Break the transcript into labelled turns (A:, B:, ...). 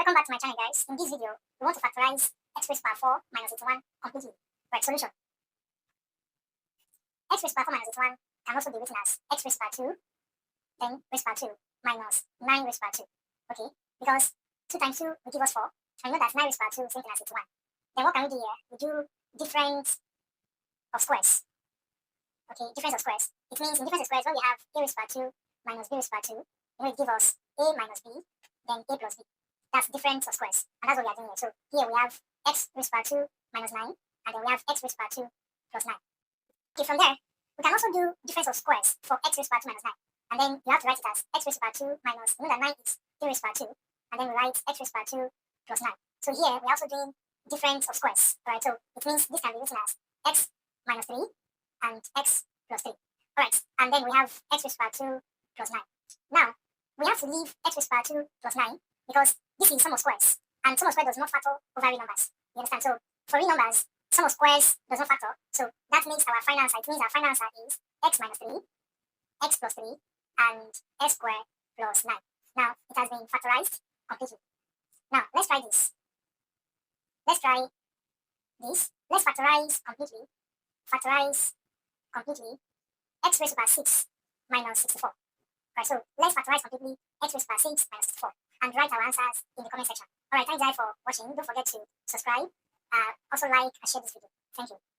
A: Welcome back to my channel, guys. In this video, we want to factorize x raised to power 4 minus 81 completely. Right, solution. X raised to power 4 minus 81 can also be written as x raised to power 2, then raised to power 2 minus 9 raised to power 2. Okay, because 2 times 2 will give us 4, and we know that 9 raised to power 2 is same thing as 81. Then what can we do here? We do difference of squares. Okay, difference of squares. It means in difference of squares, when we have a raised to power 2 minus b raised to power 2, it will give us a minus b, then a plus b. That's difference of squares, and that's what we are doing here. So here we have x raised to power 2 minus 9, and then we have x raised to power 2 plus 9. Okay, from there, we can also do difference of squares for x raised to power 2 minus 9. And then you have to write it as x raised to power 2 minus, you know that 9 is a raised to power 2, and then we write x raised to power 2 plus 9. So here we're also doing difference of squares, right? So it means this can be written as x minus 3 and x plus 3. Alright, and then we have x raised to power 2 plus 9. Now, we have to leave x raised to power 2 plus 9 because this is sum of squares, and sum of squares does not factor over real numbers. You understand? So for real numbers, sum of squares does not factor. So that makes our final answer. It means our final answer is x minus 3, x plus 3, and s squared plus 9. Now, it has been factorized completely. Now, let's try this. Let's try this. Let's factorize completely. Factorize completely. X raised to power 6 minus 64. Right, so let's factorize completely x raised to power 6 minus 64 and write our answers in the comment section. Alright, thanks guys for watching. Don't forget to subscribe, also like and share this video. Thank you.